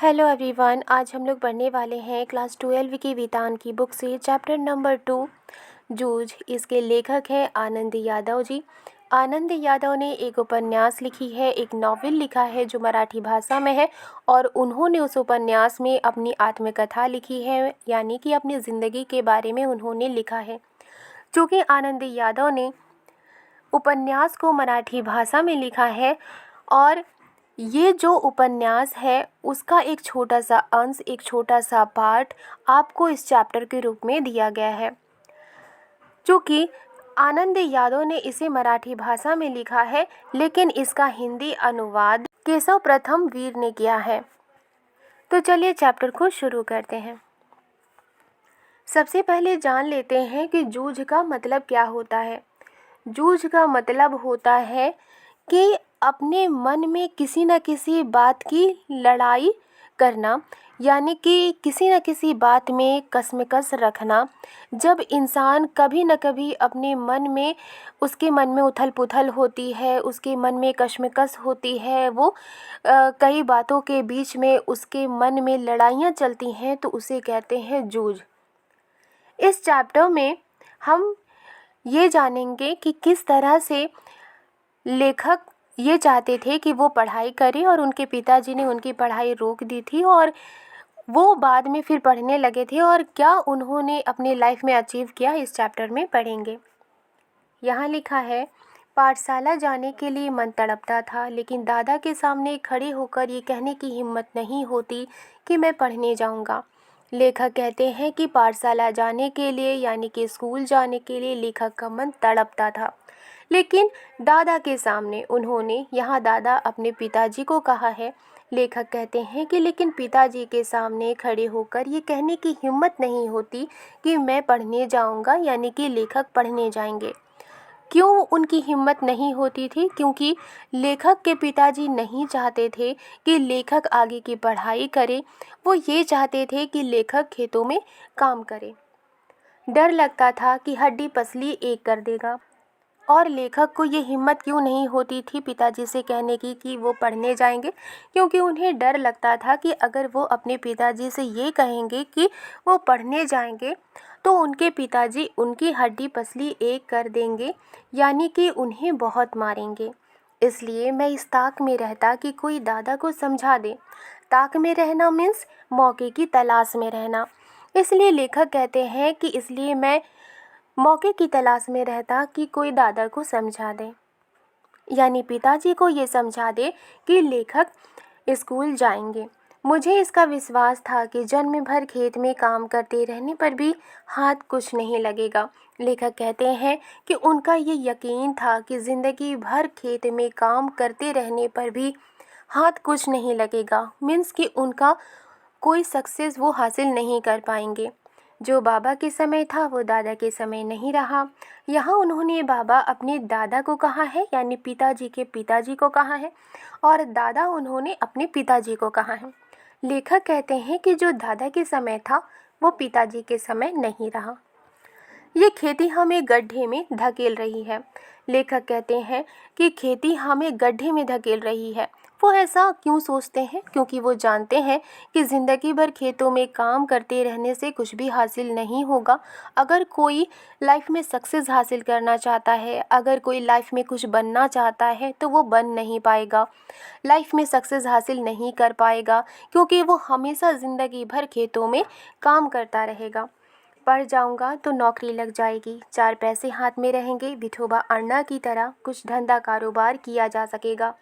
Hello everyone. आज हम लोग पढ़ने वाले हैं क्लास 12 की वितान की बुक से चैप्टर नंबर 2 जूझ। इसके लेखक हैं आनंद यादव जी। आनंद यादव ने एक उपन्यास लिखी है, एक नॉवेल लिखा है जो मराठी भाषा में है, और उन्होंने उस उपन्यास में अपनी आत्मकथा लिखी है, यानी कि अपनी ज़िंदगी के बारे में उन्होंने लिखा है। चूँकि आनंद यादव ने उपन्यास को मराठी भाषा में लिखा है और ये जो उपन्यास है उसका एक छोटा सा अंश, एक छोटा सा पार्ट आपको इस चैप्टर के रूप में दिया गया है। चूँकि आनंद यादव ने इसे मराठी भाषा में लिखा है, लेकिन इसका हिंदी अनुवाद केशव प्रथम वीर ने किया है। तो चलिए चैप्टर को शुरू करते हैं। सबसे पहले जान लेते हैं कि जूझ का मतलब क्या होता है। जूझ का मतलब होता है कि अपने मन में किसी न किसी बात की लड़ाई करना, यानी कि किसी न किसी बात में कसमकस रखना। जब इंसान कभी न कभी अपने मन में, उसके मन में उथल पुथल होती है, उसके मन में कशमकश होती है, वो कई बातों के बीच में उसके मन में लड़ाइयाँ चलती हैं, तो उसे कहते हैं जूझ। इस चैप्टर में हम ये जानेंगे कि किस तरह से लेखक ये चाहते थे कि वो पढ़ाई करें, और उनके पिताजी ने उनकी पढ़ाई रोक दी थी और वो बाद में फिर पढ़ने लगे थे, और क्या उन्होंने अपने लाइफ में अचीव किया इस चैप्टर में पढ़ेंगे। यहाँ लिखा है, पाठशाला जाने के लिए मन तड़पता था, लेकिन दादा के सामने खड़े होकर ये कहने की हिम्मत नहीं होती कि मैं पढ़ने जाऊँगा। लेखक कहते हैं कि पाठशाला जाने के लिए, यानी कि स्कूल जाने के लिए लेखक का मन तड़पता था, लेकिन दादा के सामने उन्होंने, यहाँ दादा अपने पिताजी को कहा है। लेखक कहते हैं कि लेकिन पिताजी के सामने खड़े होकर ये कहने की हिम्मत नहीं होती कि मैं पढ़ने जाऊंगा, यानी कि लेखक पढ़ने जाएंगे। क्यों उनकी हिम्मत नहीं होती थी? क्योंकि लेखक के पिताजी नहीं चाहते थे कि लेखक आगे की पढ़ाई करे, वो ये चाहते थे कि लेखक खेतों में काम करे। डर लगता था कि हड्डी पसली एक कर देगा, और लेखक को ये हिम्मत क्यों नहीं होती थी पिताजी से कहने की कि वो पढ़ने जाएंगे? क्योंकि उन्हें डर लगता था कि अगर वो अपने पिताजी से ये कहेंगे कि वो पढ़ने जाएंगे, तो उनके पिताजी उनकी हड्डी पसली एक कर देंगे, यानी कि उन्हें बहुत मारेंगे। इसलिए मैं इस ताक में रहता कि कोई दादा को समझा दे। ताक में रहना मीन्स मौके की तलाश में रहना। इसलिए लेखक कहते हैं कि इसलिए मैं मौके की तलाश में रहता कि कोई दादा को समझा दे, यानी पिताजी को ये समझा दे कि लेखक स्कूल जाएंगे। मुझे इसका विश्वास था कि जन्म भर खेत में काम करते रहने पर भी हाथ कुछ नहीं लगेगा। लेखक कहते हैं कि उनका ये यकीन था कि ज़िंदगी भर खेत में काम करते रहने पर भी हाथ कुछ नहीं लगेगा, मीन्स कि उनका कोई सक्सेस वो हासिल नहीं कर पाएंगे। जो बाबा के समय था वो दादा के समय नहीं रहा। यहाँ उन्होंने बाबा अपने दादा को कहा है, यानी पिताजी के पिताजी को कहा है, और दादा उन्होंने अपने पिताजी को कहा है। लेखक कहते हैं कि जो दादा के समय था वो पिताजी के समय नहीं रहा। ये खेती हमें गड्ढे में धकेल रही है। लेखक कहते हैं कि खेती हमें गड्ढे में धकेल रही है। वो ऐसा क्यों सोचते हैं? क्योंकि वो जानते हैं कि ज़िंदगी भर खेतों में काम करते रहने से कुछ भी हासिल नहीं होगा। अगर कोई लाइफ में सक्सेस हासिल करना चाहता है, अगर कोई लाइफ में कुछ बनना चाहता है, तो वो बन नहीं पाएगा, लाइफ में सक्सेस हासिल नहीं कर पाएगा, क्योंकि वो हमेशा ज़िंदगी भर खेतों में काम करता रहेगा। पढ़ जाऊंगा तो नौकरी लग जाएगी, 4 पैसे हाथ में रहेंगे, विठोबा अन्ना की तरह कुछ धंधा कारोबार किया जा सकेगा।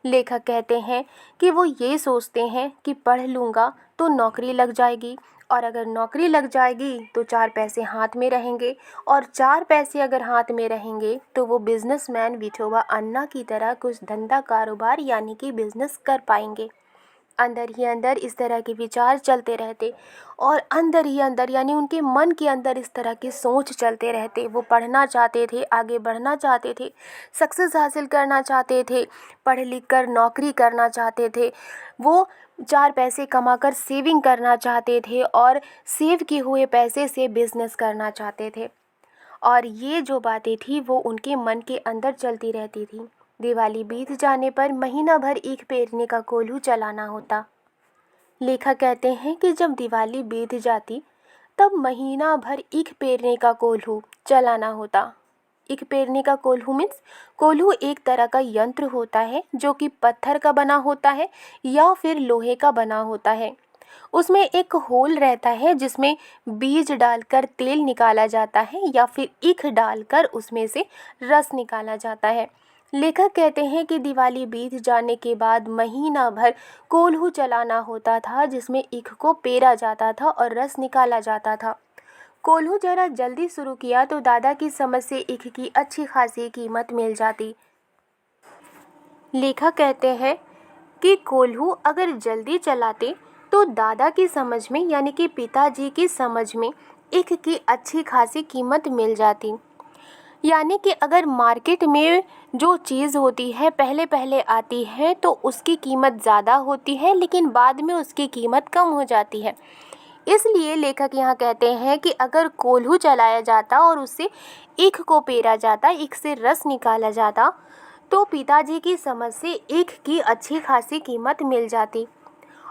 लेखक कहते हैं कि वो ये सोचते हैं कि पढ़ लूँगा तो नौकरी लग जाएगी, और अगर नौकरी लग जाएगी तो 4 पैसे हाथ में रहेंगे, और 4 पैसे अगर हाथ में रहेंगे तो वो बिजनेसमैन विठोबा अन्ना की तरह कुछ धंधा कारोबार, यानी कि बिजनेस कर पाएंगे। अंदर ही अंदर इस तरह के विचार चलते रहते, और अंदर ही अंदर, यानी उनके मन के अंदर इस तरह की सोच चलते रहते। वो पढ़ना चाहते थे, आगे बढ़ना चाहते थे, सक्सेस हासिल करना चाहते थे, पढ़ लिख कर नौकरी करना चाहते थे, वो 4 पैसे कमाकर सेविंग करना चाहते थे, और सेव किए हुए पैसे से बिजनेस करना चाहते थे। और ये जो बातें थी वो उनके मन के अंदर चलती रहती थी। दिवाली बीत जाने पर महीना भर ईख पेरने का कोल्हू चलाना होता। लेखक कहते हैं कि जब दिवाली बीत जाती तब महीना भर ईख पेरने का कोल्हू चलाना होता। ईख पेरने का कोल्हू मीन्स कोल्हू एक तरह का यंत्र होता है जो कि पत्थर का बना होता है या फिर लोहे का बना होता है। उसमें एक होल रहता है जिसमें बीज डालकर तेल निकाला जाता है या फिर ईख डालकर उसमें से रस निकाला जाता है। लेखक कहते हैं कि दिवाली बीत जाने के बाद महीना भर कोल्हू चलाना होता था जिसमें ईख को पेरा जाता था और रस निकाला जाता था। कोल्हू जरा जल्दी शुरू किया तो दादा की समझ से ईख की अच्छी खासी कीमत मिल जाती। लेखक कहते हैं कि कोल्हू अगर जल्दी चलाते तो दादा की समझ में यानी कि पिताजी की समझ में ईख की अच्छी खासी कीमत मिल जाती। यानी कि अगर मार्केट में जो चीज़ होती है पहले पहले आती है तो उसकी कीमत ज़्यादा होती है लेकिन बाद में उसकी कीमत कम हो जाती है। इसलिए लेखक यहाँ कहते हैं कि अगर कोल्हू चलाया जाता और उससे ईख को पेरा जाता, ईख से रस निकाला जाता, तो पिताजी की समझ से ईख की अच्छी खासी कीमत मिल जाती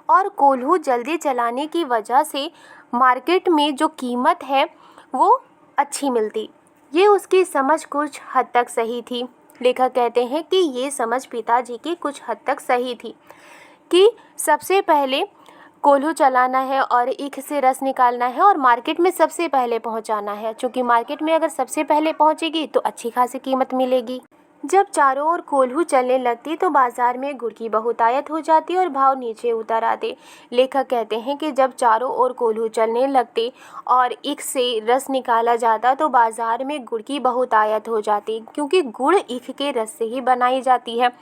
और कोल्हू जल्दी चलाने की वजह से मार्केट में जो कीमत है वो अच्छी मिलती। ये उसकी समझ कुछ हद तक सही थी। लेखक कहते हैं कि ये समझ पिताजी की कुछ हद तक सही थी कि सबसे पहले कोल्हू चलाना है और ईख से रस निकालना है और मार्केट में सबसे पहले पहुंचाना है, क्योंकि मार्केट में अगर सबसे पहले पहुंचेगी तो अच्छी खासी कीमत मिलेगी। जब चारों ओर कोल्हू चलने लगती तो बाजार में गुड़ की बहुतायत हो जाती और भाव नीचे उतर आते। लेखक कहते हैं कि जब चारों ओर कोल्हू चलने लगते और ईख से रस निकाला जाता तो बाजार में गुड़ की बहुतायत हो जाती, क्योंकि गुड़ ईख के रस से ही बनाई जाती है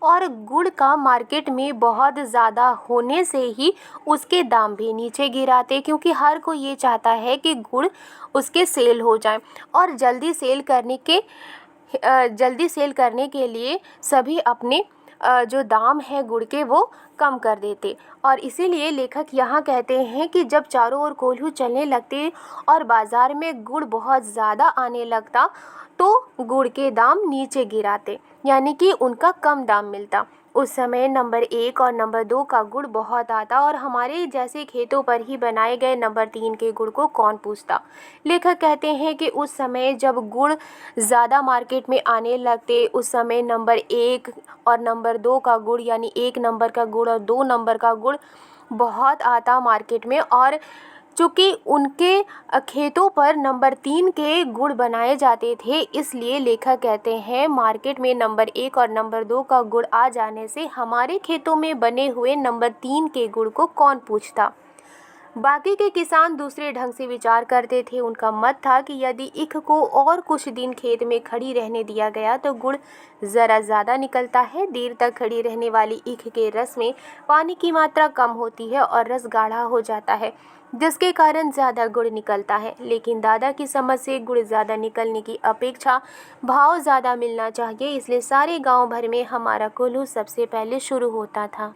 और गुड़ का मार्केट में बहुत ज़्यादा होने से ही उसके दाम भी नीचे गिराते, क्योंकि हर कोई ये चाहता है कि गुड़ उसके सेल हो जाए और जल्दी सेल करने के लिए सभी अपने जो दाम है गुड़ के वो कम कर देते। और इसीलिए लेखक यहाँ कहते हैं कि जब चारों ओर कोल्हू चलने लगते और बाज़ार में गुड़ बहुत ज़्यादा आने लगता तो गुड़ के दाम नीचे गिराते, यानी कि उनका कम दाम मिलता। उस समय नंबर 1 और नंबर 2 का गुड़ बहुत आता और हमारे जैसे खेतों पर ही बनाए गए नंबर 3 के गुड़ को कौन पूछता। लेखक कहते हैं कि उस समय जब गुड़ ज़्यादा मार्केट में आने लगते उस समय नंबर 1 और नंबर 2 का गुड़ यानी 1 नंबर का गुड़ और 2 नंबर का गुड़ बहुत आता मार्केट में, और चूँकि उनके खेतों पर नंबर 3 के गुड़ बनाए जाते थे इसलिए लेखक कहते हैं मार्केट में नंबर 1 और नंबर 2 का गुड़ आ जाने से हमारे खेतों में बने हुए नंबर 3 के गुड़ को कौन पूछता। बाकी के किसान दूसरे ढंग से विचार करते थे। उनका मत था कि यदि ईख को और कुछ दिन खेत में खड़ी रहने दिया गया तो गुड़ ज़रा ज़्यादा निकलता है। देर तक खड़ी रहने वाली ईख के रस में पानी की मात्रा कम होती है और रस गाढ़ा हो जाता है, जिसके कारण ज़्यादा गुड़ निकलता है। लेकिन दादा की समझ से गुड़ ज़्यादा निकलने की अपेक्षा भाव ज़्यादा मिलना चाहिए, इसलिए सारे गांव भर में हमारा कोल्हू सबसे पहले शुरू होता था।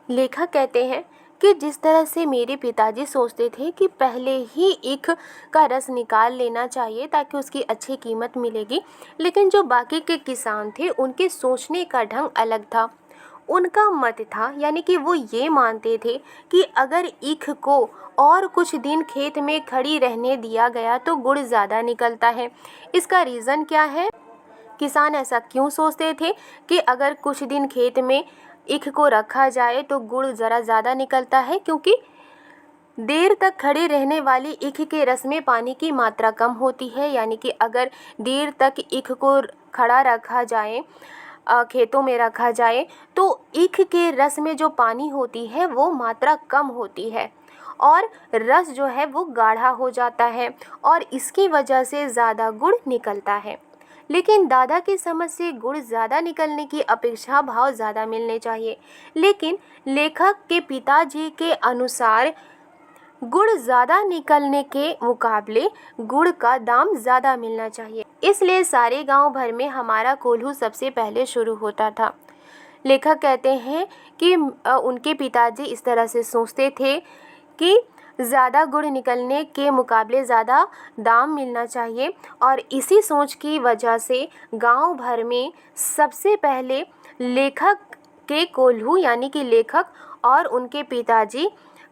लेखक कहते हैं कि जिस तरह से मेरे पिताजी सोचते थे कि पहले ही ईख का रस निकाल लेना चाहिए ताकि उसकी अच्छी कीमत मिलेगी, लेकिन जो बाकी के किसान थे उनके सोचने का ढंग अलग था। उनका मत था यानी कि वो ये मानते थे कि अगर ईख को और कुछ दिन खेत में खड़ी रहने दिया गया तो गुड़ ज़्यादा निकलता है। इसका रीज़न क्या है? किसान ऐसा क्यों सोचते थे कि अगर कुछ दिन खेत में ईख को रखा जाए तो गुड़ ज़रा ज़्यादा निकलता है? क्योंकि देर तक खड़े रहने वाली ईख के रस में पानी की मात्रा कम होती है, यानी कि अगर देर तक ईख को खड़ा रखा जाए, खेतों में रखा जाए तो ईख के रस में जो पानी होती है वो मात्रा कम होती है और रस जो है वो गाढ़ा हो जाता है और इसकी वजह से ज़्यादा गुड़ निकलता है। लेकिन दादा की समझ से गुड़ ज़्यादा निकलने की अपेक्षा भाव ज़्यादा मिलने चाहिए। लेकिन लेखक के पिताजी के अनुसार गुड़ ज़्यादा निकलने के मुकाबले गुड़ का दाम ज़्यादा मिलना चाहिए, इसलिए सारे गांव भर में हमारा कोल्हू सबसे पहले शुरू होता था। लेखक कहते हैं कि उनके पिताजी इस तरह से सोचते थे कि ज़्यादा गुड़ निकलने के मुकाबले ज़्यादा दाम मिलना चाहिए और इसी सोच की वजह से गांव भर में सबसे पहले लेखक के कोल्हू यानी कि लेखक और उनके पिताजी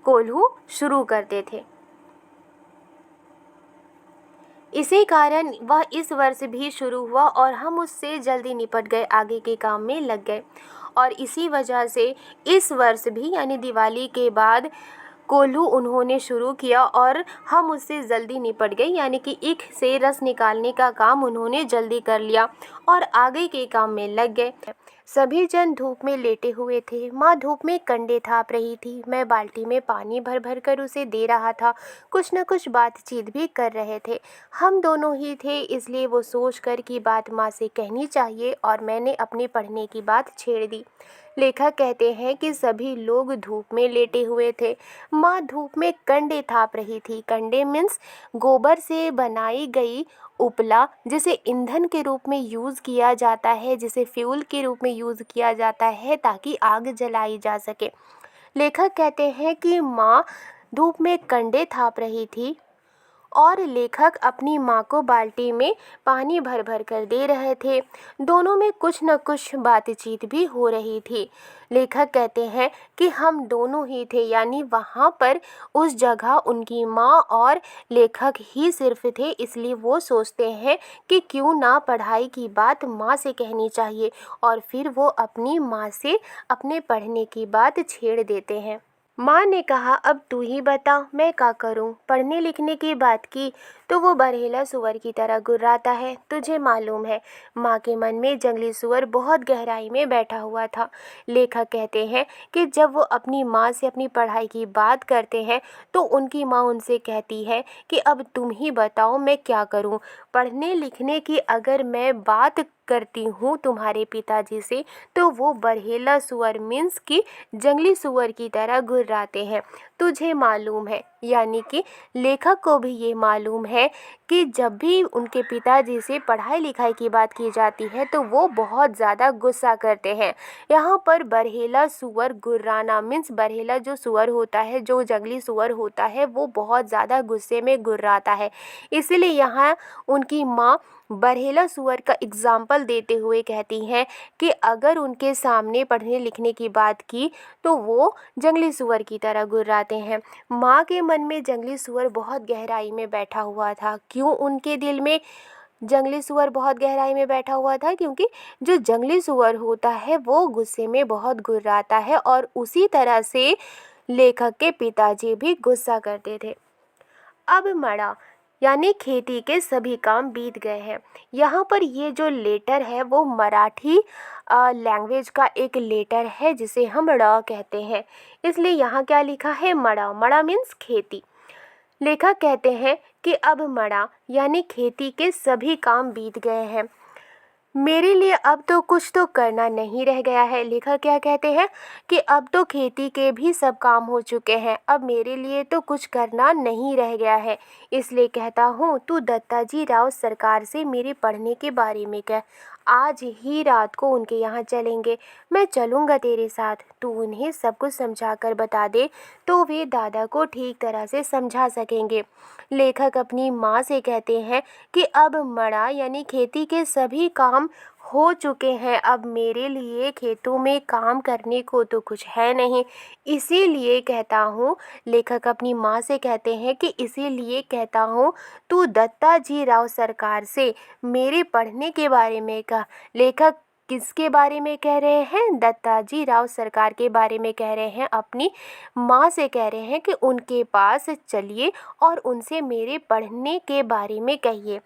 कोल्हू शुरू करते थे। इसी कारण वह इस वर्ष भी शुरू हुआ और हम उससे जल्दी निपट गए, आगे के काम में लग गए। और इसी वजह से इस वर्ष भी यानी दिवाली के बाद कोल्हू उन्होंने शुरू किया और हम उससे जल्दी निपट गए, यानी कि ईख से रस निकालने का काम उन्होंने जल्दी कर लिया और आगे के काम में लग गए। सभी जन धूप में लेटे हुए थे। माँ धूप में कंडे थाप रही थी। मैं बाल्टी में पानी भर भर कर उसे दे रहा था। कुछ न कुछ बातचीत भी कर रहे थे। हम दोनों ही थे, इसलिए वो सोच कर कि बात माँ से कहनी चाहिए और मैंने अपने पढ़ने की बात छेड़ दी। लेखक कहते हैं कि सभी लोग धूप में लेटे हुए थे। माँ धूप में कंडे थाप रही थी। कंडे मीन्स गोबर से बनाई गई उपला, जिसे ईंधन के रूप में यूज़ किया जाता है, जिसे फ्यूल के रूप में यूज़ किया जाता है ताकि आग जलाई जा सके। लेखक कहते हैं कि माँ धूप में कंडे थाप रही थी और लेखक अपनी माँ को बाल्टी में पानी भर भर कर दे रहे थे। दोनों में कुछ न कुछ बातचीत भी हो रही थी। लेखक कहते हैं कि हम दोनों ही थे, यानी वहाँ पर उस जगह उनकी माँ और लेखक ही सिर्फ थे, इसलिए वो सोचते हैं कि क्यों ना पढ़ाई की बात माँ से कहनी चाहिए और फिर वो अपनी माँ से अपने पढ़ने की बात छेड़ देते हैं। माँ ने कहा, अब तू ही बता मैं क्या करूँ। पढ़ने लिखने की बात की तो वो बरहेला सुअर की तरह गुर्राता है। तुझे मालूम है, माँ के मन में जंगली सुअर बहुत गहराई में बैठा हुआ था। लेखक कहते हैं कि जब वो अपनी माँ से अपनी पढ़ाई की बात करते हैं तो उनकी माँ उनसे कहती है कि अब तुम ही बताओ मैं क्या करूँ। पढ़ने लिखने की अगर मैं बात करती हूँ तुम्हारे पिताजी से तो वो बरहेला सुअर मीन्स कि जंगली सुअर की तरह गुर्राते हैं। तुझे मालूम है, यानी कि लेखक को भी ये मालूम है कि जब भी उनके पिताजी से पढ़ाई लिखाई की बात की जाती है तो वो बहुत ज़्यादा गुस्सा करते हैं। यहाँ पर बरहेला सुअर गुर्राना मीन्स बरहेला जो सुअर होता है, जो जंगली सुअर होता है, वो बहुत ज़्यादा गुस्से में गुर्राता है। इसलिए यहाँ उनकी माँ बरहेला सुअर का एग्जाम्पल देते हुए कहती हैं कि अगर उनके सामने पढ़ने लिखने की बात की तो वो जंगली सुअर की तरह गुर्राते हैं। माँ के मन में जंगली सुअर बहुत गहराई में बैठा हुआ था। क्यों उनके दिल में जंगली सुअर बहुत गहराई में बैठा हुआ था? क्योंकि जो जंगली सुअर होता है वो गुस्से में बहुत गुर्राता है और उसी तरह से लेखक के पिताजी भी गुस्सा करते थे। अब मड़ा यानी खेती के सभी काम बीत गए हैं। यहाँ पर ये जो लेटर है वो मराठी लैंग्वेज का एक लेटर है जिसे हम ड़ कहते हैं, इसलिए यहाँ क्या लिखा है, मड़ा। मड़ा मीन्स खेती। लेखक कहते हैं कि अब मड़ा यानी खेती के सभी काम बीत गए हैं। मेरे लिए अब तो कुछ तो करना नहीं रह गया है। लेखक क्या कहते हैं कि अब तो खेती के भी सब काम हो चुके हैं, अब मेरे लिए तो कुछ करना नहीं रह गया है। इसलिए कहता हूँ तू दत्ताजी राव सरकार से मेरे पढ़ने के बारे में कह। आज ही रात को उनके यहाँ चलेंगे। मैं चलूँगा तेरे साथ। तू उन्हें सब कुछ समझा कर बता दे तो वे दादा को ठीक तरह से समझा सकेंगे। लेखक अपनी माँ से कहते हैं कि अब मड़ा यानी खेती के सभी काम हो चुके हैं, अब मेरे लिए खेतों में काम करने को तो कुछ है नहीं। इसीलिए कहता हूँ, लेखक अपनी माँ से कहते हैं कि इसीलिए कहता हूँ तू दत्ताजी राव सरकार से मेरे पढ़ने के बारे में कह। लेखक किसके बारे में कह रहे हैं? दत्ताजी राव सरकार के बारे में कह रहे हैं। अपनी माँ से कह रहे हैं कि उनके पास चलिए और उनसे मेरे पढ़ने के बारे में कहिए।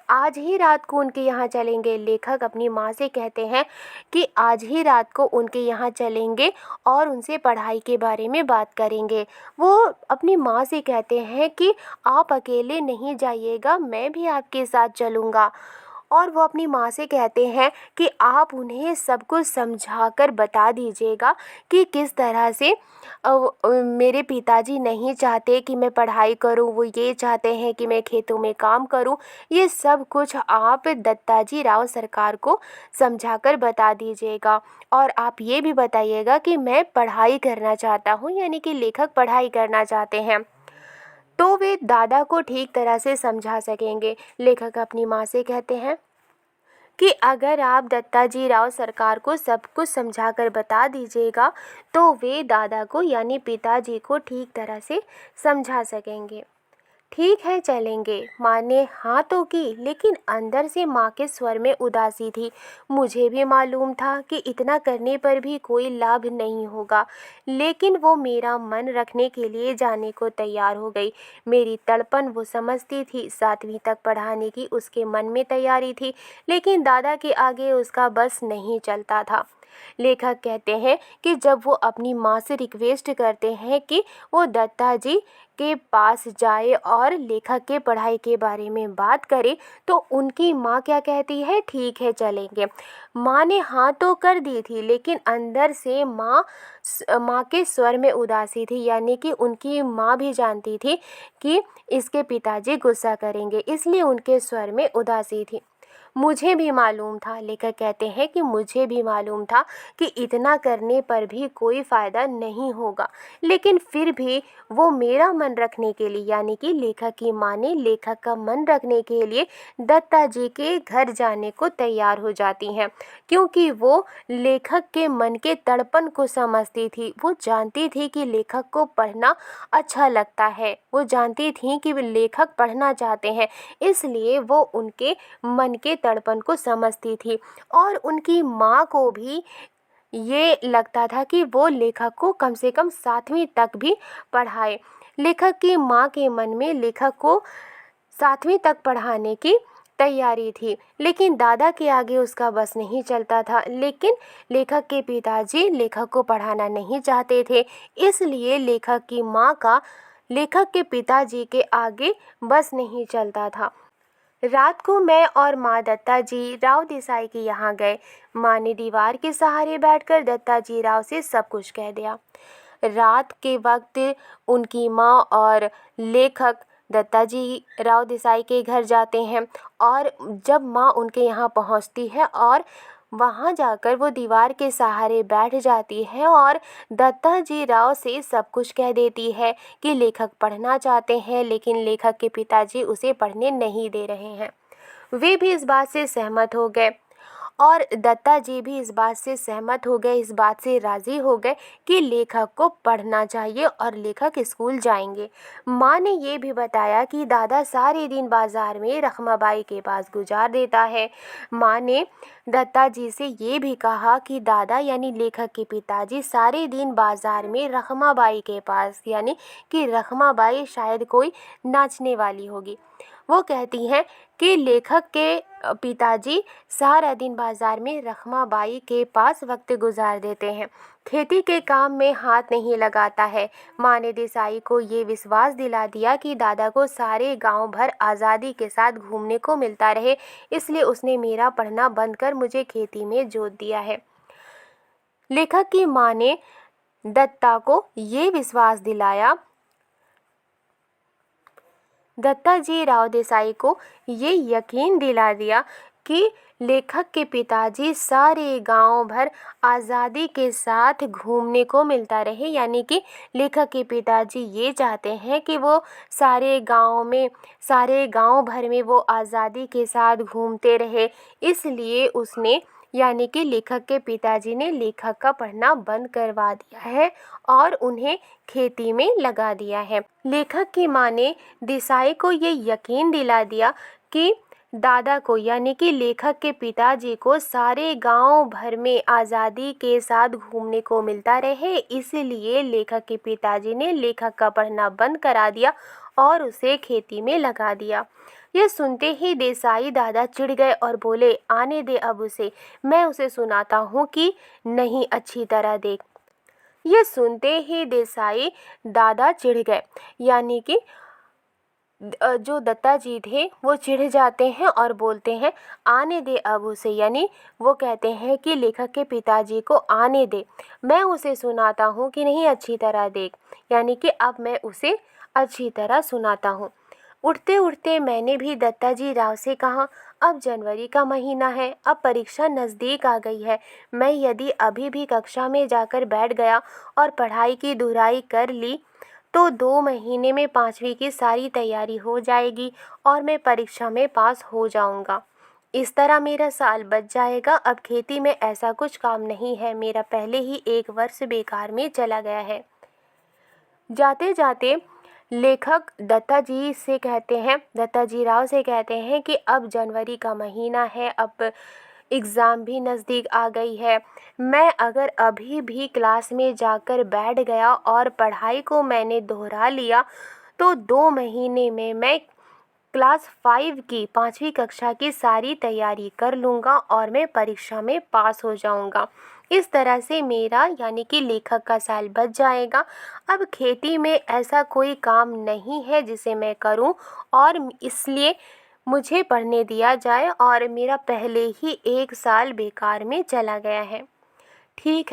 आज ही रात को उनके यहाँ चलेंगे। लेखक अपनी माँ से कहते हैं कि आज ही रात को उनके यहाँ चलेंगे और उनसे पढ़ाई के बारे में बात करेंगे। वो अपनी माँ से कहते हैं कि आप अकेले नहीं जाइएगा, मैं भी आपके साथ चलूँगा। और वो अपनी माँ से कहते हैं कि आप उन्हें सब कुछ समझा कर बता दीजिएगा कि किस तरह से मेरे पिताजी नहीं चाहते कि मैं पढ़ाई करूं, वो ये चाहते हैं कि मैं खेतों में काम करूं। ये सब कुछ आप दत्ताजी राव सरकार को समझा कर बता दीजिएगा और आप ये भी बताइएगा कि मैं पढ़ाई करना चाहता हूं, यानी कि लेखक पढ़ाई करना चाहते हैं, तो वे दादा को ठीक तरह से समझा सकेंगे। लेखक अपनी माँ से कहते हैं कि अगर आप दत्ताजी राव सरकार को सब कुछ समझाकर बता दीजिएगा तो वे दादा को यानी पिताजी को ठीक तरह से समझा सकेंगे। ठीक है चलेंगे, माँ ने हाँ तो की, लेकिन अंदर से माँ के स्वर में उदासी थी। मुझे भी मालूम था कि इतना करने पर भी कोई लाभ नहीं होगा, लेकिन वो मेरा मन रखने के लिए जाने को तैयार हो गई। मेरी तड़पन वो समझती थी। 7वीं तक पढ़ाने की उसके मन में तैयारी थी, लेकिन दादा के आगे उसका बस नहीं चलता था। लेखक कहते हैं कि जब वो अपनी माँ से रिक्वेस्ट करते हैं कि वो दत्ताजी के पास जाए और लेखक के पढ़ाई के बारे में बात करे, तो उनकी माँ क्या कहती है, ठीक है चलेंगे। माँ ने हाँ तो कर दी थी, लेकिन अंदर से माँ के स्वर में उदासी थी, यानी कि उनकी माँ भी जानती थी कि इसके पिताजी गुस्सा करेंगे, इसलिए उनके स्वर में उदासी थी। मुझे भी मालूम था, लेखक कहते हैं कि मुझे भी मालूम था कि इतना करने पर भी कोई फ़ायदा नहीं होगा, लेकिन फिर भी वो मेरा मन रखने के लिए, यानी कि लेखक की माँ ने लेखक का मन रखने के लिए दत्ता जी के घर जाने को तैयार हो जाती हैं, क्योंकि वो लेखक के मन के तड़पन को समझती थी। वो जानती थी कि लेखक को पढ़ना अच्छा लगता है, वो जानती थी कि लेखक पढ़ना चाहते हैं, इसलिए वो उनके मन के तड़पन को समझती थी। और उनकी माँ को भी ये लगता था कि वो लेखक को कम से कम 7वीं तक भी पढ़ाए। लेखक की माँ के मन में लेखक को 7वीं तक पढ़ाने की तैयारी थी, लेकिन दादा के आगे उसका बस नहीं चलता था। लेकिन लेखक के पिताजी लेखक को पढ़ाना नहीं चाहते थे, इसलिए लेखक की माँ का लेखक के पिताजी के आगे बस नहीं चलता था। रात को मैं और माँ दत्ताजी राव देसाई के यहाँ गए। माँ ने दीवार के सहारे बैठकर दत्ताजी राव से सब कुछ कह दिया। रात के वक्त उनकी माँ और लेखक दत्ताजी राव देसाई के घर जाते हैं, और जब माँ उनके यहाँ पहुँचती है और वहाँ जाकर वो दीवार के सहारे बैठ जाती है और दत्ताजी राव से सब कुछ कह देती है कि लेखक पढ़ना चाहते हैं, लेकिन लेखक के पिताजी उसे पढ़ने नहीं दे रहे हैं। वे भी इस बात से सहमत हो गए और दत्ताजी भी इस बात से सहमत हो गए, इस बात से राज़ी हो गए कि लेखक को पढ़ना चाहिए और लेखक स्कूल जाएंगे। माँ ने ये भी बताया कि दादा सारे दिन बाज़ार में रखमाबाई के पास गुजार देता है। माँ ने दत्ताजी से ये भी कहा कि दादा यानी लेखक के पिताजी सारे दिन बाज़ार में रखमाबाई के पास, यानी कि रखमाबाई शायद कोई नाचने वाली होगी। वो कहती हैं कि लेखक के पिताजी सारा दिन बाजार में रखमाबाई के पास वक्त गुजार देते हैं, खेती के काम में हाथ नहीं लगाता है। माँ ने देसाई को ये विश्वास दिला दिया कि दादा को सारे गांव भर आज़ादी के साथ घूमने को मिलता रहे, इसलिए उसने मेरा पढ़ना बंद कर मुझे खेती में जोत दिया है। लेखक की माँ ने दत्ता को ये विश्वास दिलाया, दत्ताजी राव देसाई को ये यकीन दिला दिया कि लेखक के पिताजी सारे गांव भर आज़ादी के साथ घूमने को मिलता रहे, यानी कि लेखक के पिताजी ये चाहते हैं कि वो सारे गांव भर में वो आज़ादी के साथ घूमते रहे। इसलिए उसने यानी कि लेखक के पिताजी ने लेखक का पढ़ना बंद करवा दिया है और उन्हें खेती में लगा दिया है। लेखक की माँ ने देसाई को ये यकीन दिला दिया कि दादा को यानी कि लेखक के पिताजी को सारे गांव भर में आज़ादी के साथ घूमने को मिलता रहे, इसलिए लेखक के पिताजी ने लेखक का पढ़ना बंद करा दिया और उसे खेती में लगा दिया। यह सुनते ही देसाई दादा चिढ़ गए और बोले, आने दे अब उसे, मैं उसे सुनाता हूँ कि नहीं अच्छी तरह देख। ये सुनते ही देसाई दादा चिढ़ गए, यानी कि जो दत्ताजी थे वो चिढ़ जाते हैं और बोलते हैं आने दे अब उसे, यानी वो कहते हैं कि लेखक के पिताजी को आने दे, मैं उसे सुनाता हूँ कि नहीं अच्छी तरह देख, यानी कि अब मैं उसे अच्छी तरह सुनाता हूँ। उठते उठते मैंने भी दत्ताजी राव से कहा, अब जनवरी का महीना है, अब परीक्षा नज़दीक आ गई है, मैं यदि अभी भी कक्षा में जाकर बैठ गया और पढ़ाई की दुहराई कर ली तो 2 महीने में 5वीं की सारी तैयारी हो जाएगी और मैं परीक्षा में पास हो जाऊंगा। इस तरह मेरा साल बच जाएगा। अब खेती में ऐसा कुछ काम नहीं है, मेरा पहले ही 1 वर्ष बेकार में चला गया है। जाते जाते लेखक दत्ता जी राव से कहते हैं कि अब जनवरी का महीना है, अब एग्ज़ाम भी नज़दीक आ गई है। मैं अगर अभी भी क्लास में जाकर बैठ गया और पढ़ाई को मैंने दोहरा लिया तो 2 महीने में मैं क्लास 5 की 5वीं कक्षा की सारी तैयारी कर लूँगा और मैं परीक्षा में पास हो जाऊँगा। इस तरह से मेरा यानी कि लेखक का साल बच जाएगा। अब खेती में ऐसा कोई काम नहीं है जिसे मैं करूं और इसलिए मुझे पढ़ने दिया जाए और मेरा पहले ही 1 साल बेकार में चला गया है। ठीक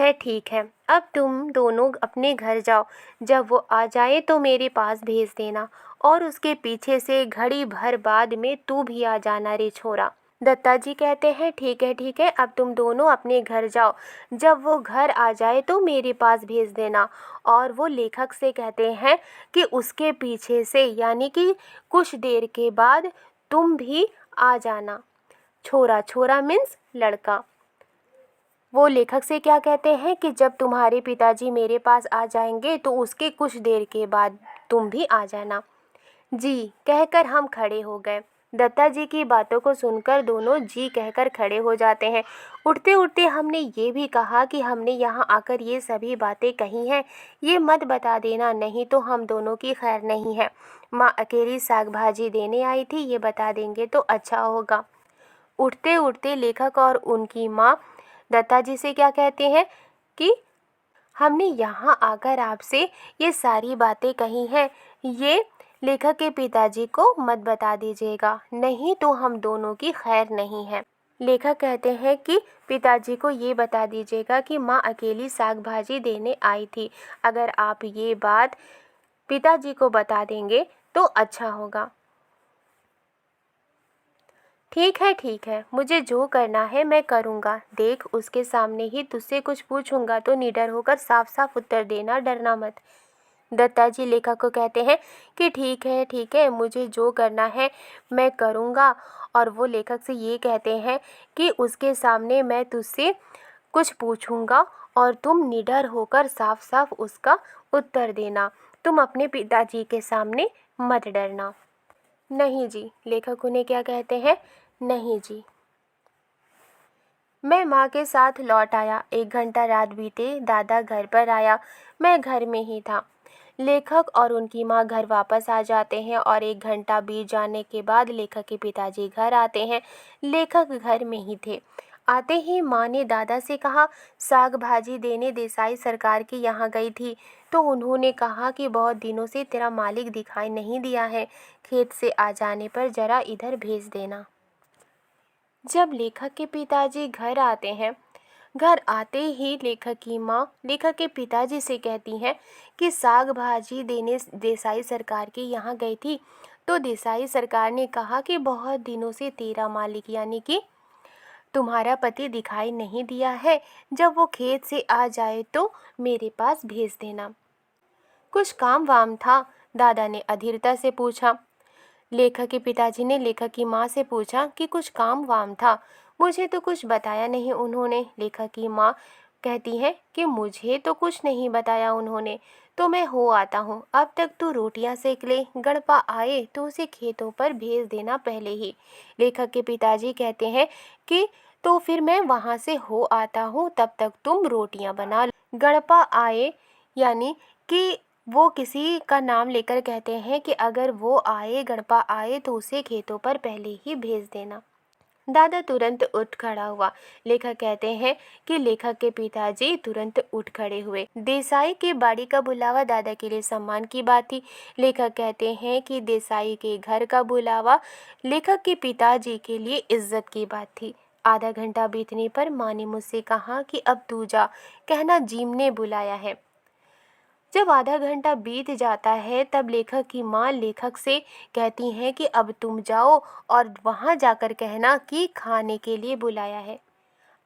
है, अब तुम दोनों अपने घर जाओ। जब वो आ जाए तो मेरे पास भेज देना और उसके पीछे से घड़ी भर बाद में तू भी आ जाना रे छोरा। दत्ता जी कहते हैं ठीक है, अब तुम दोनों अपने घर जाओ। जब वो घर आ जाए तो मेरे पास भेज देना। और वो लेखक से कहते हैं कि उसके पीछे से यानी कि कुछ देर के बाद तुम भी आ जाना। छोरा, छोरा मीन्स लड़का। वो लेखक से क्या कहते हैं कि जब तुम्हारे पिताजी मेरे पास आ जाएंगे तो उसके कुछ देर के बाद तुम भी आ जाना। जी कहकर हम खड़े हो गए। दत्ता जी की बातों को सुनकर दोनों जी कहकर खड़े हो जाते हैं। उठते उठते हमने ये भी कहा कि हमने यहाँ आकर ये सभी बातें कही हैं, ये मत बता देना, नहीं तो हम दोनों की खैर नहीं है। माँ अकेली साग भाजी देने आई थी, ये बता देंगे तो अच्छा होगा। उठते उठते लेखक और उनकी माँ दत्ता जी से क्या कहते हैं कि हमने यहाँ आकर आपसे ये सारी बातें कही हैं, ये लेखक के पिताजी को मत बता दीजिएगा, नहीं तो हम दोनों की खैर नहीं है। लेखक कहते हैं कि पिताजी को ये बता दीजिएगा कि माँ अकेली साग भाजी देने आई थी। अगर आप ये बात पिताजी को बता देंगे तो अच्छा होगा। ठीक है, मुझे जो करना है मैं करूँगा। देख, उसके सामने ही तुझसे कुछ पूछूंगा तो निडर होकर साफ साफ उत्तर देना, डरना मत। दत्ता जी लेखक को कहते हैं कि ठीक है, मुझे जो करना है मैं करूँगा। और वो लेखक से ये कहते हैं कि उसके सामने मैं तुझसे कुछ पूछूंगा और तुम निडर होकर साफ साफ उसका उत्तर देना। तुम अपने पिताजी के सामने मत डरना। नहीं जी, लेखक उन्हें क्या कहते हैं, नहीं जी। मैं माँ के साथ लौट आया। 1 घंटा रात बीते, दादा घर पर आया, मैं घर में ही था। लेखक और उनकी माँ घर वापस आ जाते हैं और 1 घंटा बीत जाने के बाद लेखक के पिताजी घर आते हैं। लेखक घर में ही थे। आते ही माँ ने दादा से कहा, साग भाजी देने देसाई सरकार के यहाँ गई थी तो उन्होंने कहा कि बहुत दिनों से तेरा मालिक दिखाई नहीं दिया है, खेत से आ जाने पर ज़रा इधर भेज देना। जब लेखक के पिताजी घर आते हैं, घर आते ही लेखक की माँ लेखक के पिताजी से कहती हैं कि साग भाजी देने देसाई सरकार के यहाँ गई थी तो देसाई सरकार ने कहा कि बहुत दिनों से तेरा मालिक यानी कि तुम्हारा पति दिखाई नहीं दिया है, जब वो खेत से आ जाए तो मेरे पास भेज देना। कुछ काम वाम था? दादा ने अधीरता से पूछा। लेखक के पिताजी ने लेखक की माँ से पूछा कि कुछ काम वाम था? मुझे तो कुछ बताया नहीं उन्होंने। लेखक की माँ कहती है कि मुझे तो कुछ नहीं बताया उन्होंने, तो मैं हो आता हूँ। अब तक तू रोटियां सेक ले, गणपा आए तो उसे खेतों पर भेज देना पहले ही। लेखक के पिताजी कहते हैं कि तो फिर मैं वहाँ से हो आता हूँ, तब तक तुम रोटियां बना लो। गणपा आए यानी कि वो किसी का नाम लेकर कहते हैं कि अगर वो आए, गणपा आए तो उसे खेतों पर पहले ही भेज देना। दादा तुरंत उठ खड़ा हुआ। लेखक कहते हैं कि लेखक के पिताजी तुरंत उठ खड़े हुए। देसाई की बाड़ी का बुलावा दादा के लिए सम्मान की बात थी। लेखक कहते हैं कि देसाई के घर का बुलावा लेखक के पिताजी के लिए इज्जत की बात थी। आधा घंटा बीतने पर माँ ने मुझसे कहा कि अब तू जा, कहना जीम ने बुलाया है। जब आधा घंटा बीत जाता है तब लेखक की माँ लेखक से कहती हैं कि अब तुम जाओ और वहाँ जाकर कहना कि खाने के लिए बुलाया है।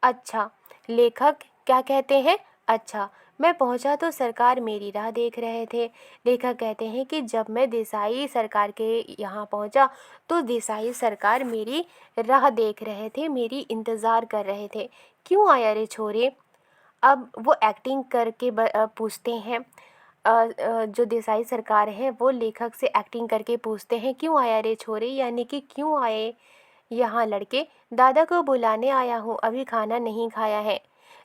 अच्छा, लेखक क्या कहते हैं? अच्छा, मैं पहुंचा तो सरकार मेरी राह देख रहे थे। लेखक कहते हैं कि जब मैं देसाई सरकार के यहाँ पहुंचा तो देसाई सरकार मेरी राह देख रहे थे, मेरी इंतज़ार कर रहे थे। क्यों आया रे छोरे? अब वो एक्टिंग करके पूछते हैं। जो देसाई सरकार है वो लेखक से एक्टिंग करके पूछते हैं, क्यों आया रे छोरे, यानी कि क्यों आए यहाँ लड़के? दादा को बुलाने आया हूँ, अभी खाना नहीं खाया है।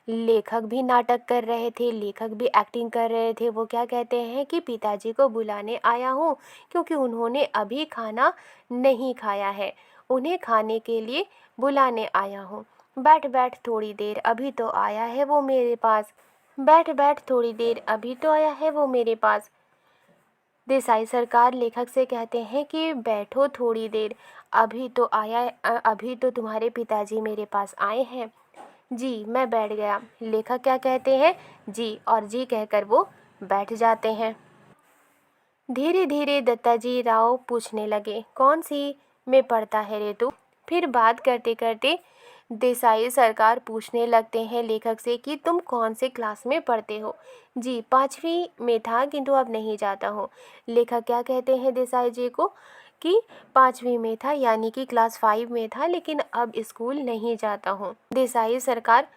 लेखक भी नाटक कर रहे थे, लेखक भी एक्टिंग कर रहे थे। वो क्या कहते हैं कि पिताजी को बुलाने आया हूँ क्योंकि उन्होंने अभी खाना नहीं खाया है, उन्हें खाने के लिए बुलाने आया हूँ। बैठ बैठ थोड़ी देर, अभी तो आया है वो मेरे पास। बैठ बैठ थोड़ी देर, अभी तो आया है वो मेरे पास। देसाई सरकार लेखक से कहते हैं कि बैठो थोड़ी देर, अभी तो अभी तो तुम्हारे पिताजी मेरे पास आए हैं। जी, मैं बैठ गया। लेखक क्या कहते हैं? जी, और जी कहकर वो बैठ जाते हैं। धीरे धीरे दत्ताजी राव पूछने लगे, कौन सी में पढ़ता है रे तू? फिर बात करते करते देसाई सरकार पूछने लगते हैं लेखक से कि तुम कौन से क्लास में पढ़ते हो? जी, 5वीं में था किंतु अब नहीं जाता हूँ। लेखक क्या कहते हैं देसाई जी को कि 5वीं में था, यानी कि क्लास 5 में था, लेकिन अब स्कूल नहीं जाता हूँ। देसाई सरकार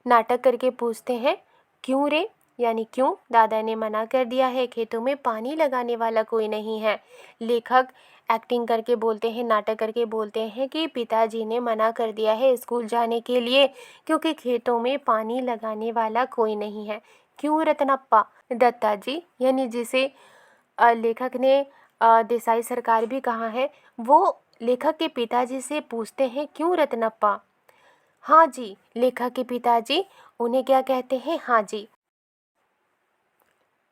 नाटक करके पूछते हैं, क्यों रे? यानी क्यों? दादा ने मना कर दिया है, खेतों में पानी लगाने वाला कोई नहीं है। लेखक एक्टिंग करके बोलते हैं, नाटक करके बोलते हैं कि पिताजी ने मना कर दिया है स्कूल जाने के लिए क्योंकि खेतों में पानी लगाने वाला कोई नहीं है। क्यों रत्नप्पा? दत्ता जी, यानी जिसे लेखक ने देसाई सरकार भी कहा है, वो लेखक के पिताजी से पूछते हैं, क्यों रत्नप्पा? हाँ जी, लेखक के पिताजी उन्हें क्या कहते हैं? हाँ जी।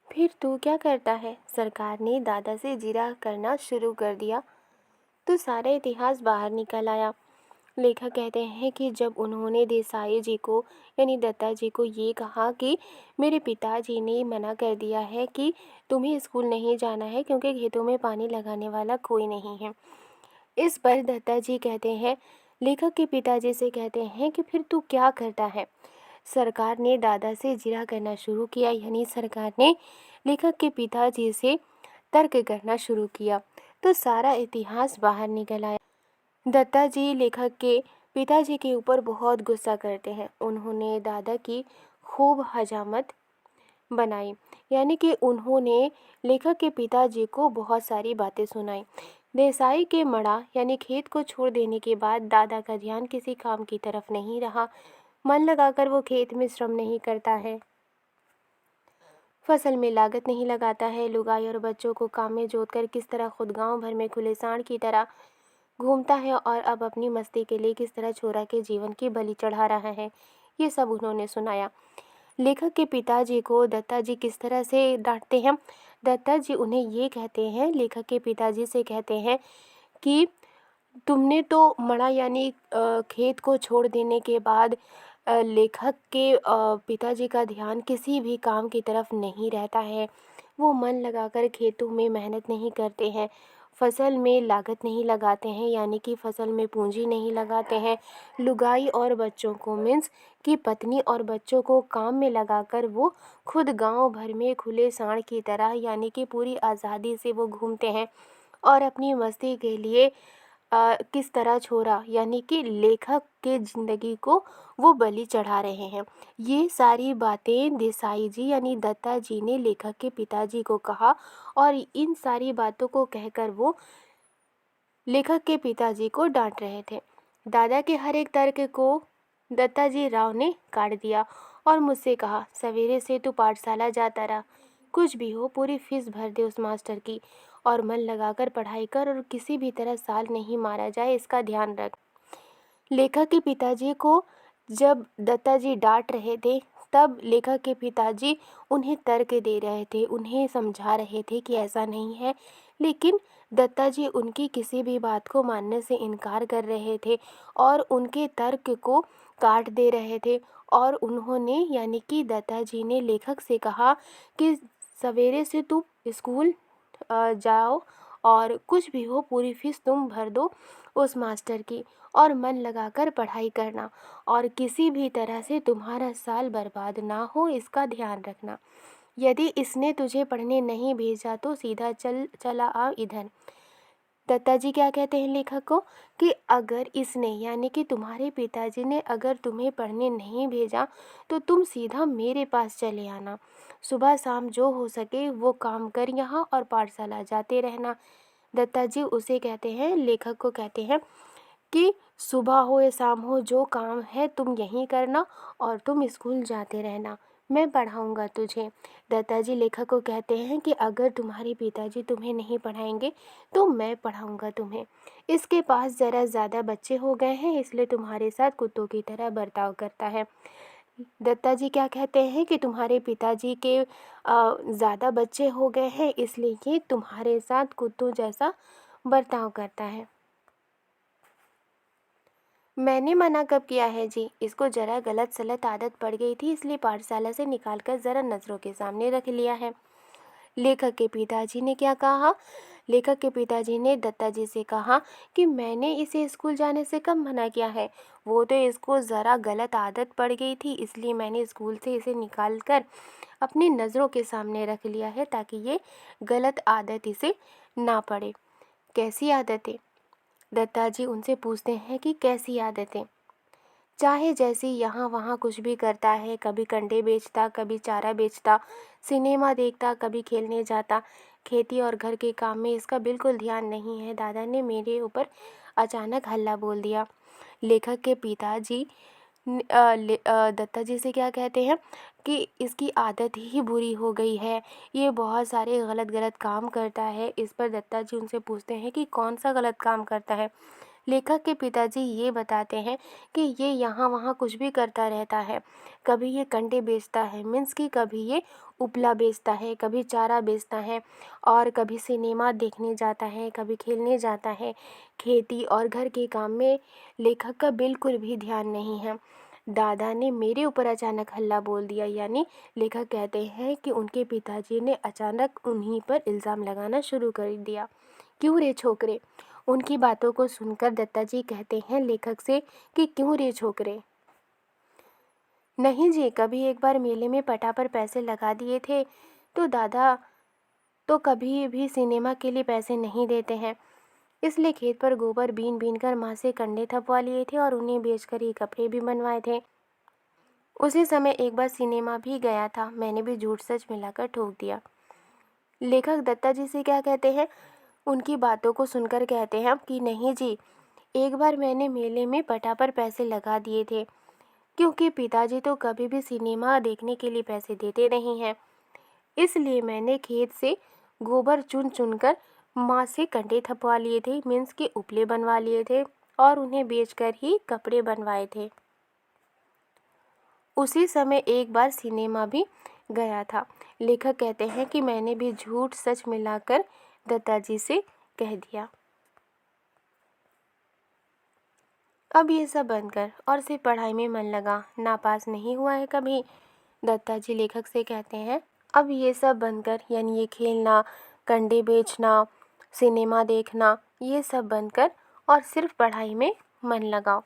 फिर तू क्या करता है? सरकार ने दादा से जिरह करना शुरू कर दिया तो सारा इतिहास बाहर निकल आया। लेखक कहते हैं कि जब उन्होंने देसाई जी को यानी दत्ता जी को ये कहा कि मेरे पिताजी ने मना कर दिया है कि तुम्हें स्कूल नहीं जाना है क्योंकि खेतों में पानी लगाने वाला कोई नहीं है। इस पर दत्ता जी कहते हैं, लेखक के पिताजी से कहते हैं कि फिर तू क्या करता है? सरकार ने दादा से जिरह करना शुरू किया, यानी सरकार ने लेखक के पिताजी से तर्क करना शुरू किया तो सारा इतिहास बाहर निकल आया। दत्ता जी लेखक के पिताजी के ऊपर बहुत गुस्सा करते हैं। उन्होंने दादा की खूब हजामत बनाई, यानी कि उन्होंने लेखक के पिताजी को बहुत सारी बातें सुनाई। देसाई के मड़ा यानी खेत को छोड़ देने के बाद दादा का ध्यान किसी काम की तरफ नहीं रहा। मन लगाकर वो खेत में श्रम नहीं करता है, फसल में लागत नहीं लगाता है, लुगाई और बच्चों को काम में जोतकर किस तरह खुद गांव भर में खुले सांड की तरह घूमता है और अब अपनी मस्ती के लिए किस तरह छोरा के जीवन की बलि चढ़ा रहा है, ये सब उन्होंने सुनाया। लेखक के पिताजी को दत्ता जी किस तरह से डांटते हैं? दत्ता जी उन्हें ये कहते हैं, लेखक के पिताजी से कहते हैं कि तुमने तो मड़ा यानी खेत को छोड़ देने के बाद लेखक के पिताजी का ध्यान किसी भी काम की तरफ नहीं रहता है। वो मन लगाकर खेतों में मेहनत नहीं करते हैं, फसल में लागत नहीं लगाते हैं, यानी कि फसल में पूंजी नहीं लगाते हैं। लुगाई और बच्चों को मीन्स कि पत्नी और बच्चों को काम में लगाकर वो खुद गांव भर में खुले सांड की तरह यानी कि पूरी आज़ादी से वो घूमते हैं और अपनी मस्ती के लिए किस तरह छोरा यानी कि लेखक के ज़िंदगी को वो बलि चढ़ा रहे हैं। ये सारी बातें देसाई जी यानी दत्ता जी ने लेखक के पिताजी को कहा और इन सारी बातों को कहकर वो लेखक के पिताजी को डांट रहे थे। दादा के हर एक तर्क को दत्ता जी राव ने काट दिया और मुझसे कहा, सवेरे से तू पाठशाला जाता रहा, कुछ भी हो पूरी फीस भर दे उस मास्टर की और मन लगाकर पढ़ाई कर और किसी भी तरह साल नहीं मारा जाए इसका ध्यान रख। लेखक के पिताजी को जब दत्ता जी डांट रहे थे तब लेखक के पिताजी उन्हें तर्क दे रहे थे, उन्हें समझा रहे थे कि ऐसा नहीं है, लेकिन दत्ता जी उनकी किसी भी बात को मानने से इनकार कर रहे थे और उनके तर्क को काट दे रहे थे। और उन्होंने यानी कि दत्ता जी ने लेखक से कहा कि सवेरे से तू स्कूल जाओ और कुछ भी हो पूरी फीस तुम भर दो उस मास्टर की, और मन लगाकर पढ़ाई करना, और किसी भी तरह से तुम्हारा साल बर्बाद ना हो इसका ध्यान रखना। यदि इसने तुझे पढ़ने नहीं भेजा तो सीधा चला आ इधर। दत्ता जी क्या कहते हैं लेखक को कि अगर इसने यानी कि तुम्हारे पिताजी ने अगर तुम्हें पढ़ने नहीं भेजा तो तुम सीधा मेरे पास चले आना। सुबह शाम जो हो सके वो काम कर यहाँ, और पाठशाला जाते रहना। दत्ता जी उसे कहते हैं, लेखक को कहते हैं कि सुबह हो या शाम हो जो काम है तुम यहीं करना, और तुम स्कूल जाते रहना, मैं पढ़ाऊँगा तुझे। दत्ता जी लेखक को कहते हैं कि अगर तुम्हारे पिताजी तुम्हें नहीं पढ़ाएंगे तो मैं पढ़ाऊँगा तुम्हें। इसके पास ज़रा ज़्यादा बच्चे हो गए हैं इसलिए तुम्हारे साथ कुत्तों की तरह बर्ताव करता है। दत्ता जी क्या कहते हैं कि तुम्हारे पिताजी के ज़्यादा बच्चे हो गए हैं इसलिए ये तुम्हारे साथ कुत्तों जैसा बर्ताव करता है। मैंने मना कब किया है जी, इसको ज़रा गलत सलत आदत पड़ गई थी इसलिए पाठशाला से निकालकर ज़रा नज़रों के सामने रख लिया है। लेखक के पिताजी ने क्या कहा? लेखक के पिताजी ने दत्ता जी से कहा कि मैंने इसे स्कूल जाने से कब मना किया है, वो तो इसको ज़रा गलत आदत पड़ गई थी इसलिए मैंने स्कूल से इसे निकाल कर अपनी नज़रों के सामने रख लिया है ताकि ये गलत आदत इसे ना पड़े। कैसी आदतें? दत्ता जी उनसे पूछते हैं कि कैसी आदतें? चाहे जैसी यहाँ वहाँ कुछ भी करता है, कभी कंडे बेचता, कभी चारा बेचता, सिनेमा देखता, कभी खेलने जाता, खेती और घर के काम में इसका बिल्कुल ध्यान नहीं है। दादा ने मेरे ऊपर अचानक हल्ला बोल दिया। लेखक के पिताजी दत्ता जी से क्या कहते हैं कि इसकी आदत ही बुरी हो गई है, ये बहुत सारे गलत गलत काम करता है। इस पर दत्ता जी उनसे पूछते हैं कि कौन सा गलत काम करता है। लेखक के पिताजी ये बताते हैं कि ये यहाँ वहाँ कुछ भी करता रहता है। कभी ये कंडे बेचता है, मीन्स कि कभी ये उपला बेचता है, कभी चारा बेचता है, और कभी सिनेमा देखने जाता है, कभी खेलने जाता है। खेती और घर के काम में लेखक का बिल्कुल भी ध्यान नहीं है। दादा ने मेरे ऊपर अचानक हल्ला बोल दिया, यानी लेखक कहते हैं कि उनके पिताजी ने अचानक उन्हीं पर इल्ज़ाम लगाना शुरू कर दिया। क्यों रे छोकरे? उनकी बातों को सुनकर दत्ता जी कहते हैं लेखक से कि क्यों रे छोकरे? नहीं जी, कभी एक बार मेले में पटा पर पैसे लगा दिए थे तो दादा तो कभी भी सिनेमा के लिए पैसे नहीं देते हैं, इसलिए खेत पर गोबर बीन बीन कर माँ से कंडे थपवा लिए थे और उन्हें बेचकर ही कपड़े भी बनवाए थे। उसी समय एक बार सिनेमा भी गया था, मैंने भी झूठ सच मिलाकर ठोक दिया। लेखक दत्ता जी से क्या कहते हैं, उनकी बातों को सुनकर कहते हैं कि नहीं जी, एक बार मैंने मेले में पटा पर पैसे लगा दिए थे, क्योंकि पिताजी तो कभी भी सिनेमा देखने के लिए पैसे देते नहीं हैं, इसलिए मैंने खेत से गोबर चुन चुन कर माँ से कंडे थपवा लिए थे, मीन्स के उपले बनवा लिए थे, और उन्हें बेचकर ही कपड़े बनवाए थे। उसी समय एक बार सिनेमा भी गया था। लेखक कहते हैं कि मैंने भी झूठ सच मिलाकर दत्ता जी से कह दिया। अब ये सब बंद कर और सिर्फ पढ़ाई में मन लगा, नापास नहीं हुआ है कभी। दत्ता जी लेखक से कहते हैं अब ये सब बंद कर, यानी ये खेलना, कंडे बेचना, सिनेमा देखना, ये सब बंद कर और सिर्फ पढ़ाई में मन लगाओ।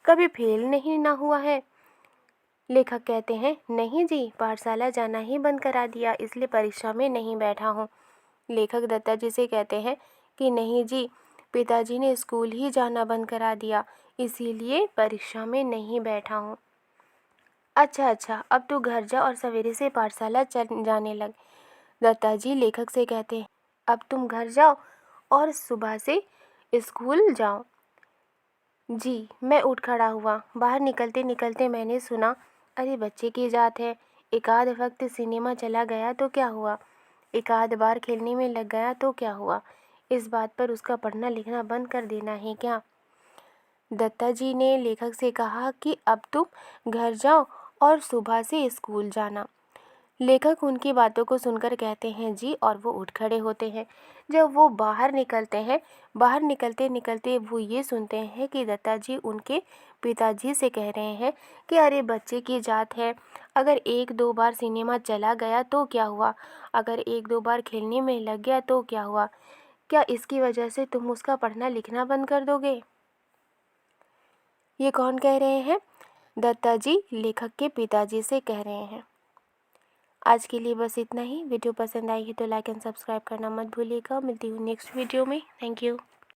कभी फेल नहीं ना हुआ है? लेखक कहते हैं नहीं जी, पाठशाला जाना ही बंद करा दिया, इसलिए परीक्षा में नहीं बैठा हूँ। लेखक दत्ता जी से कहते हैं कि नहीं जी, पिताजी ने स्कूल ही जाना बंद करा दिया, इसीलिए परीक्षा में नहीं बैठा हूँ। अच्छा अच्छा, अब तू घर जा और सवेरे से पाठशाला चल जाने लग। दत्ता जी लेखक से कहते हैं अब तुम घर जाओ और सुबह से स्कूल जाओ। जी, मैं उठ खड़ा हुआ। बाहर निकलते निकलते मैंने सुना, अरे बच्चे की जात है, एक आध वक्त सिनेमा चला गया तो क्या हुआ, एक आध बार खेलने में लग गया तो क्या हुआ, इस बात पर उसका पढ़ना लिखना बंद कर देना है क्या? दत्ता जी ने लेखक से कहा कि अब तुम घर जाओ और सुबह से स्कूल जाना। लेखक उनकी बातों को सुनकर कहते हैं जी, और वो उठ खड़े होते हैं। जब वो बाहर निकलते हैं, बाहर निकलते निकलते वो ये सुनते हैं कि दत्ता जी उनके पिताजी से कह रहे हैं कि अरे बच्चे की जात है, अगर एक दो बार सिनेमा चला गया तो क्या हुआ, अगर एक दो बार खेलने में लग गया तो क्या हुआ, क्या इसकी वजह से तुम उसका पढ़ना लिखना बंद कर दोगे? ये कौन कह रहे हैं? दत्ता जी लेखक के पिताजी से कह रहे हैं। आज के लिए बस इतना ही। वीडियो पसंद आई है तो लाइक एंड सब्सक्राइब करना मत भूलिएगा। मिलती हूँ नेक्स्ट वीडियो में। Thank you.